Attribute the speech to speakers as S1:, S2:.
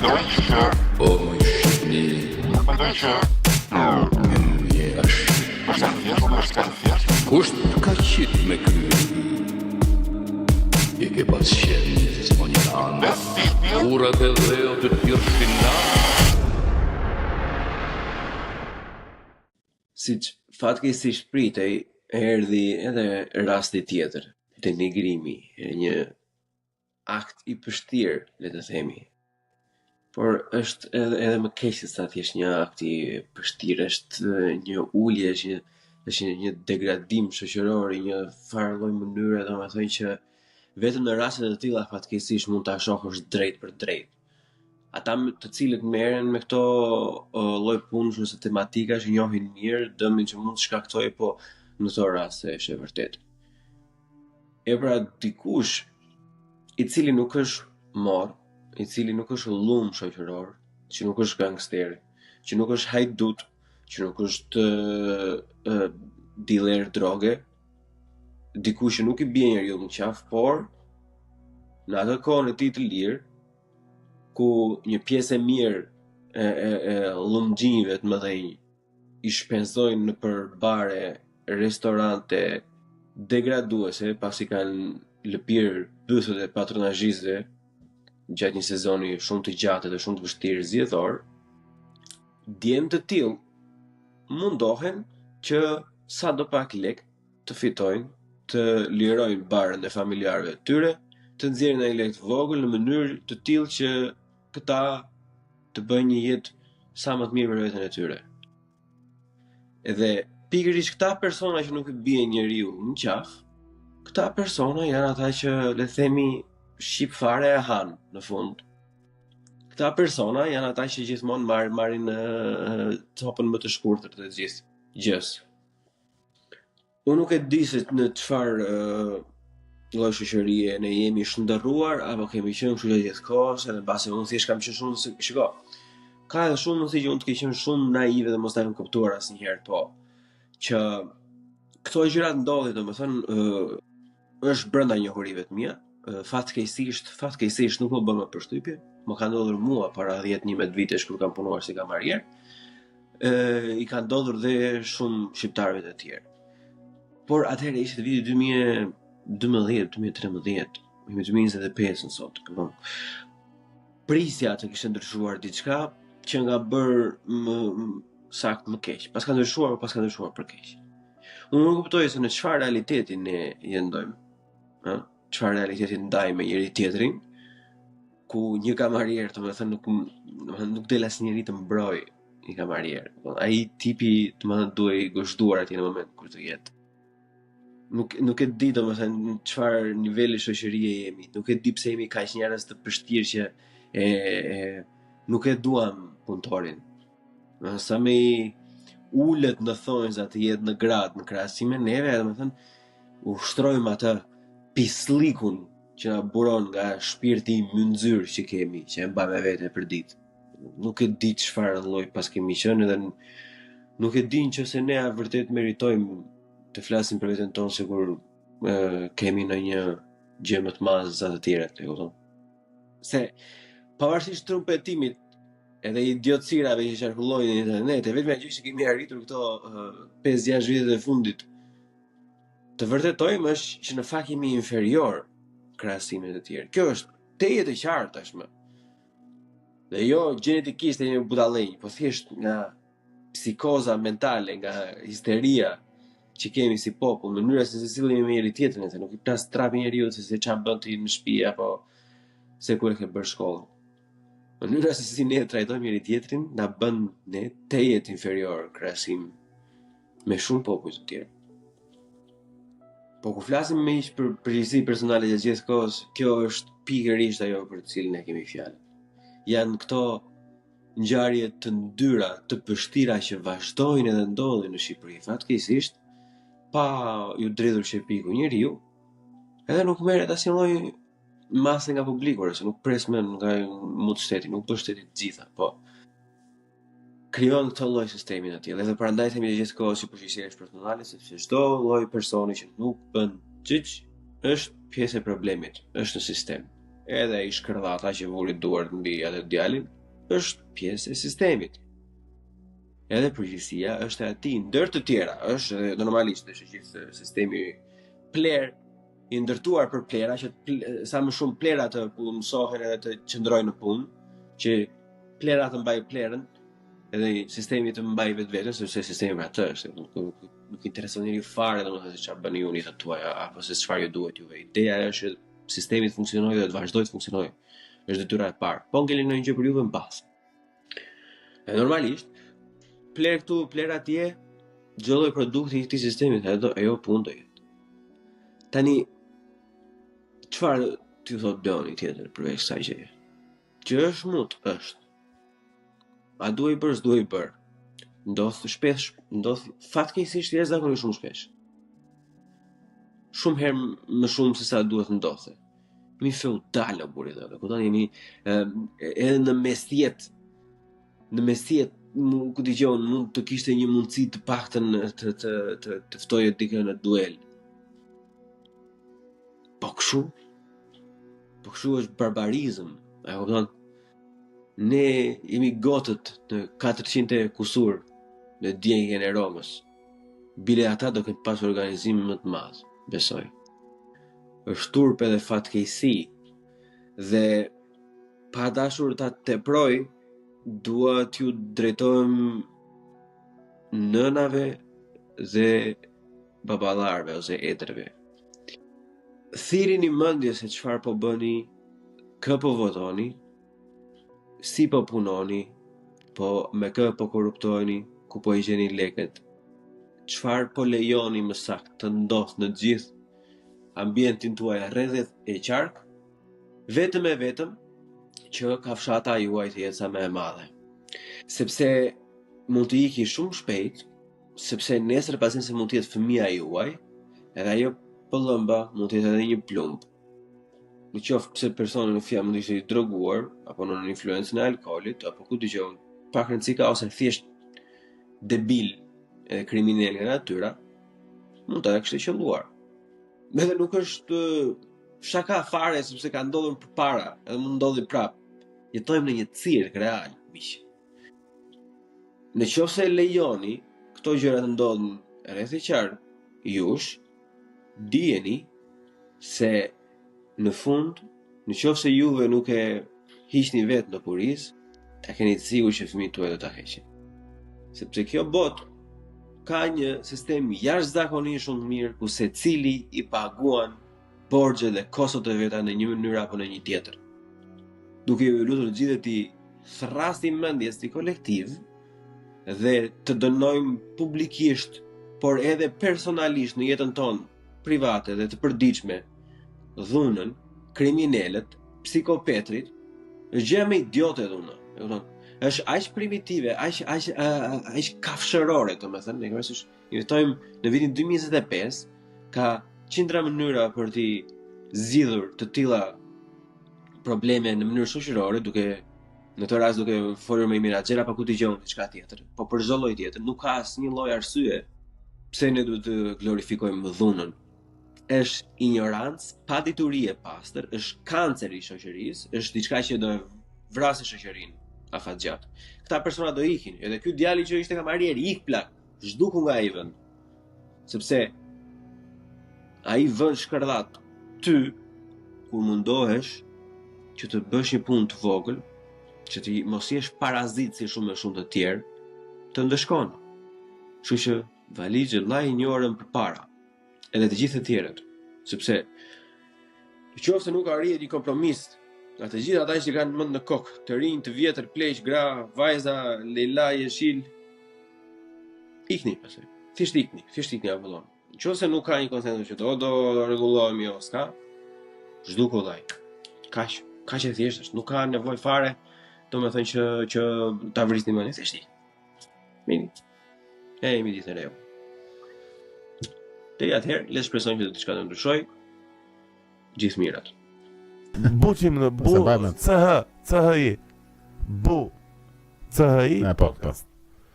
S1: O më shqipni Një është Kusht ka qit me kry I ke pas qenë s'mo një anë Urat e dheo të t'jërë shpinar
S2: Siç fatkeqësisht pritej, erdhi edhe rasti tjetër, denigrimi, një akt I vështirë, le të themi. Por është edhe më keq se sa thjesht një akt I vështirë, është një ulje, është një degradim shoqëror, një farë lloj mënyre, domethënë që vetëm në raste të tilla fatkeqësisht mund ta shohësh drejt për drejt. Ata të cilët merren me këto lloj punësh ose tematikash I njohin mirë dëmin që mund të shkaktojë, po në këto raste është e vërtetë. E pra dikush I cili nuk është morr, I cili nuk është llumë shoqëror, që nuk është gangster, që nuk është hajdut, që nuk është dealer droge, dikush që nuk I bie njeriu në qafë, por në atë kohën e tij të lirë, ku një pjesë e mirë e llumxhinjve të mëdhenj I shpenzojnë në për bare, restorante degraduese, pasi kanë lëpirë bythët e patronazhistëve gjatë një sezoni shumë të gjatë dhe shumë të vështirë zgjedhor, djemë të tillë mundohen që sa do pak lek të fitojnë, të lirojnë barën e familjarëve të tyre, të nxjerrin ai lek të vogël në mënyrë të tillë që këta të bëjnë një jetë sa më të mirë për veten e tyre. Edhe pikërisht këta persona që nuk I bie njeriu në qafë, këta persona janë ata që le të themi shqip fare e han në fund. Këta persona janë ata që gjithmonë marrin topën më të shkurtër të gjithë gjës. Unë nuk e di se në çfarë lloj shoqërie ne jemi shndërruar apo kemi qenë kështu gjithkohës, edhe mbasi unë thjesht kam qenë shumë shiko. Ka edhe shumë mundësi që unë të ke qenë shumë naiv dhe mos ta kem kuptuar asnjëherë, po që këto gjërat ndodhin, domethënë është brenda njohurive të mia, fatkeqësisht nuk më bën më përshtypje, më ka ndodhur mua para 10-11 vitesh kur kam punuar si kamarier. I ka ndodhur dhe shumë shqiptarëve të tjerë. Por atëherë ishte viti 2012-2013, jemi 2025 në sot, prisja të kishte ndryshuar diçka që nga bërë më sakt më keq. Pas ka ndryshuar për keq. Unë nuk kuptoj se në çfarë realiteti ne jendojmë. Çfarë realiteti ndajmë me njëri tjetrin, ku një kamarier, domethënë nuk del asnjëri të mbroj një kamarier. Ai tipi, domethënë duhej gozhduar atje në moment kur të jetë. Nuk e di domethënë në çfarë niveli shoqërie jemi. Nuk e di pse jemi kaq njerëz të vështirë që nuk e duam punëtorin. Sa më ulët në thonjza të jetë në grad në krahasim me neve, domethënë ushtrojmë atë pislikun që na buron nga shpirti I mynxyr që kemi, që e mbajmë vete për ditë. Nuk e di çfarë lloj pas kemi qenë dhe nuk e di nëse ne vërtet meritojmë të flasim për veten tonë sikur kemi ndonjë gjë më të madhe se të tjerët, e kupton? Se pavarësisht trumpetimit edhe idiotësirave që qarkullojnë në internet, vetëm ajo që kemi arritur këto 5-6 vitet e fundit të vërtetojmë është që në fakt jemi inferior krahasime të tjerë. Kjo është tejet e qartë tashmë. Dhe jo gjenetikisht e një budallënj, po thjesht nga psikoza mentale, nga histeria që kemi si popull, në mënyrë se sillim me njëri tjetrin, se nuk I plas trapi njeriu se çfarë bën ti në shtëpi apo se ku e ke bërë shkollën. Mënyra se si ne trajtojmë njëri tjetrin na bën ne tejet inferior krahasim me shumë popull të tjerë. Po kur flasim me ish për përgjegjësi personale të gjithë kohës, kjo është pikërisht ajo për të cilën ne kemi fjalë. Janë këto ngjarje të ndyra, të vështira që vazhdojnë edhe ndodhin në Shqipëri, fatkeqësisht pa ju dridhur shepiku njeriu, edhe nuk merret asnjë lloj mase nga publiku, se nuk pres më nga shteti, nuk bën shteti të gjitha, po krijon këtë lloj sistemi të tillë. Edhe prandaj themi të gjithë kohës që përgjegjësia personale, sepse çdo lloj personi që nuk bën gjë është pjesë e problemit, është në sistem. edhe i shkërdhata që vuri duart mbi atë djalin, është pjesë e sistemit. Edhe përgjegjësia është e atij, ndër të tjera, është edhe normalisht është gjithë sistemi pler i ndërtuar për plera që sa më shumë plera të mësohen edhe të qëndrojnë në punë, që plera të mbajnë plerën, edhe sistemi të mbajë vetveten, sepse sistemi atë është, nuk intereson njëri fare domethënë se çfarë bëni ju të tuaj apo se çfarë ju duhet juve. Ideja është që sistemi të funksionojë dhe të vazhdojë të funksionojë. Është detyra e parë. Po ngeli ndonjë gjë për juve mbas. E normalisht pler këtu, pler atje, çdo lloj produkti i këtij sistemi ajo punë do jetë. Tani çfarë ti thot Doni tjetër përveç kësaj gjëje? Që është mut, është. A duhet bërë, s'duhet bërë. Ndodh shpesh, ndodh fatkeqësisht jashtëzakonisht shumë shpesh. Shumë herë më shumë se sa duhet ndodhte. Jemi feudal burri thotë, kupton, jemi edhe në mesjet. Në mesjet ku dëgjon mund të kishte një mundësi të paktën të ftoje dikën në duel. Po kështu është barbarizëm, e kupton? Ne jemi gotët në 400 kusur në djegjen e Romës. Bile ata do këtë pas organizim më të madh, besoj. Është turp edhe fatkeqësi dhe pa dashur ta teproj, dua t'ju drejtohem nënave dhe baballarëve ose etërve. Thirrini mendje se çfarë po bëni, kë po votoni, si po punoni, po me kë po korruptoheni, ku po i gjeni lekët, çfarë po lejoni më saktë të ndodh në gjithë ambientin tuaj rreth e qark, vetëm që kafshata juaj të jetë sa më e madhe. Sepse mund të iki shumë shpejt, sepse nesër pasen se mund të jetë fëmia juaj, edhe ajo pëllëmba mund të jetë edhe një plumb. Në qoftë se personi në fjalë mund të ishte i droguar, apo në influencën e alkoolit, apo ku dëgjon, pak rëndësika ose thjesht debil e kriminal nga natyra, mund ta kishte qelluar. Edhe nuk është shaka fare sepse ka ndodhur përpara, edhe mund ndodhi prap. Jetojmë në një cirk real, miq. Në qoftë se lejoni këto gjëra të ndodhin rreth e qark jush, dijeni se në fund, në qoftë se juve nuk e hiqni vetë në puris, ta keni të sigurt që fëmijët tuaj do ta heqin. Sepse kjo botë ka një sistem jashtëzakonisht shumë të mirë ku secili i paguan borxhet dhe kostot e veta në një mënyrë apo në një tjetër. Duke ju lutur të gjithë ti thrasti mendjes ti kolektiv dhe të dënojmë publikisht, por edhe personalisht në jetën tonë private dhe të përditshme dhunën, kriminalët, psikopetrit, është gjë më idiote dhunë. Është aq primitive, aq kafshërore, domethënë, ne jetojmë në vitin 2025, ka qindra mënyra për t'i zgjidhur të tilla probleme në mënyrë shoqërore, duke në këtë rast duke folur me menaxher apo ku dëgjon diçka tjetër. Po për çdo lloj tjetër nuk ka asnjë lloj arsye pse ne duhet të glorifikojmë dhunën. Është ignorancë, pa dituri e pastër, është kancer i shoqërisë, është diçka që do vrasë shoqërinë afatgjat. Këta persona do ikin, edhe ky djali që ishte kamarier ik plak, zhduku nga ai vend. Sepse ai vend shkërdhat ty kur mundohesh që të bësh një punë të vogël, që ti mos jesh parazit si shumë të tjerë, të ndëshkon. Kështu që valixhe llaj një orën përpara. Edhe të gjithë të tjerët, sepse nëse nuk arrihet një kompromis nga të gjithë ata që kanë mend në kokë, të rinj, të vjetër, pleq, gra, vajza, Leila, Jeshil, ikni pastaj. Thjesht ikni avullon. Nëse nuk ka një konsensus që do rregullohemi o s'ka, zhduku vllai. Kaq e thjesht është, nuk ka nevojë fare, domethënë që ta vrisni mendin, thjesht. Mini. Jemi ditë reo. Te atëherë, le të shpresojmë që diçka të ndryshoj. Gjithë mirat.
S3: Buçim në bu, CHI. Bu, CHI podcast.